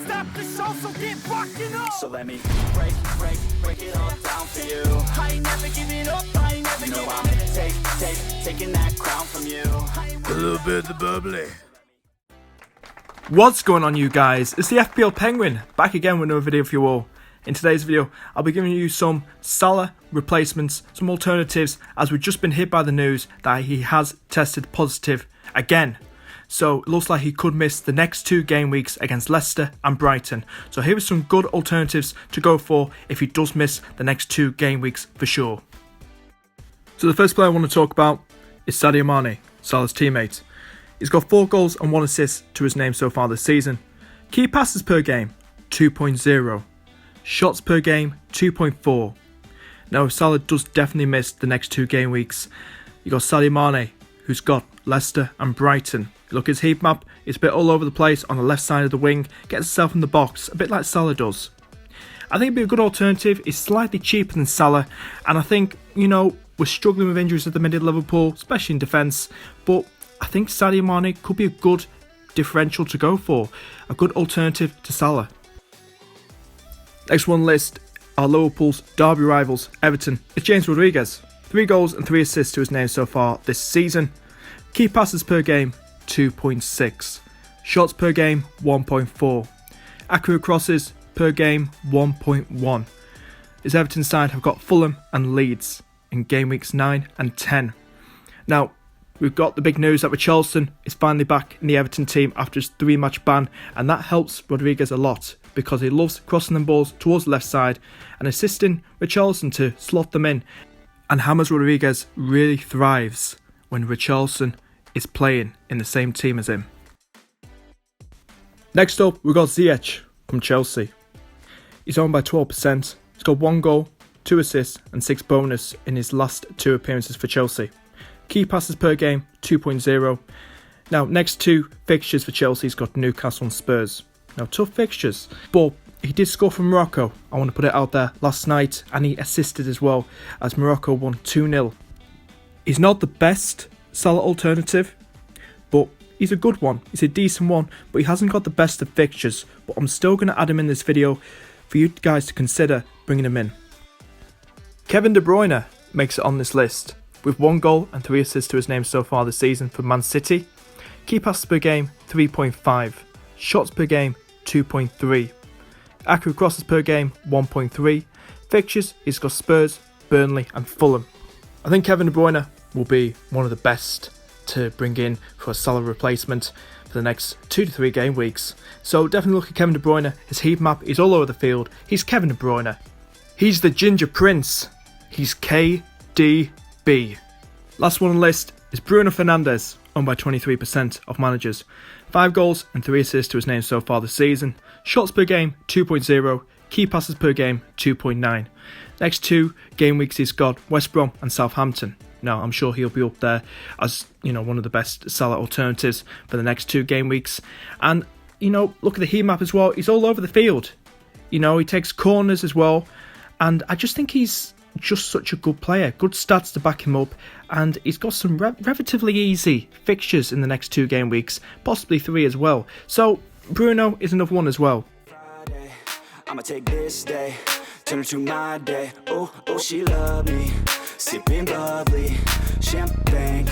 stop the show, so get rocking up. So let me break it all down for you. I ain't never giving up, I ain't never No, giving I'm up. taking that crown from you. A little bit of the bubbly. What's going on, you guys? It's the FPL Penguin, back again with another video for you all. In today's video, I'll be giving you some Salah replacements, some alternatives, as we've just been hit by the news that he has tested positive again. So it looks like he could miss the next 2 game weeks against Leicester and Brighton. So here are some good alternatives to go for if he does miss the next 2 game weeks for sure. So the first player I want to talk about is Sadio Amani, Salah's teammate. He's got 4 goals and 1 assist to his name so far this season. Key passes per game, 2.0. Shots per game, 2.4. Now, Salah does definitely miss the next 2 game weeks. You got Sadio Mane, who's got Leicester and Brighton. Look, his heat map is a bit all over the place on the left side of the wing, gets himself in the box, a bit like Salah does. I think it'd be a good alternative. He's slightly cheaper than Salah, and I think, we're struggling with injuries at the minute at Liverpool, especially in defence, but I think Sadio Mane could be a good differential to go for, a good alternative to Salah. Next one on the list are Liverpool's derby rivals, Everton. It's James Rodriguez. 3 goals and 3 assists to his name so far this season. Key passes per game, 2.6. Shots per game, 1.4. Accurate crosses per game, 1.1. His Everton side have got Fulham and Leeds in game weeks 9 and 10. Now, we've got the big news that Richarlison is finally back in the Everton team after his 3-match ban, and that helps Rodriguez a lot because he loves crossing them balls towards the left side and assisting Richarlison to slot them in. And James Rodriguez really thrives when Richarlison is playing in the same team as him. Next up, we've got Ziyech from Chelsea. He's owned by 12%. He's got 1 goal, 2 assists and 6 bonus in his last 2 appearances for Chelsea. Key passes per game, 2.0. Now, next 2 fixtures for Chelsea, he's got Newcastle and Spurs. Now, tough fixtures, but he did score for Morocco, I want to put it out there, last night, and he assisted as well, as Morocco won 2-0. He's not the best Salah alternative, but he's a good one. He's a decent one, but he hasn't got the best of fixtures. But I'm still going to add him in this video for you guys to consider bringing him in. Kevin De Bruyne makes it on this list, with 1 goal and 3 assists to his name so far this season for Man City. Key passes per game, 3.5. Shots per game, 2.3. Accurate crosses per game, 1.3. Fixtures, he's got Spurs, Burnley and Fulham. I think Kevin De Bruyne will be one of the best to bring in for a Salah replacement for the next 2 to 3 game weeks. So definitely look at Kevin De Bruyne. His heat map is all over the field. He's Kevin De Bruyne. He's the Ginger Prince. He's KDB. Last one on the list is Bruno Fernandez, owned by 23% of managers. 5 goals and 3 assists to his name so far this season. Shots per game, 2.0. Key passes per game, 2.9. Next 2 game weeks he's got West Brom and Southampton. Now, I'm sure he'll be up there as, one of the best Salah alternatives for the next 2 game weeks. And, look at the heat map as well. He's all over the field. He takes corners as well. And I just think he's just such a good player. Good stats to back him up. And he's got some relatively easy fixtures in the next 2 game weeks. Possibly 3 as well. So, Bruno is another one as well. Friday, I'ma take this day, turn it to my day. Oh, she love me, sipping bubbly, champagne,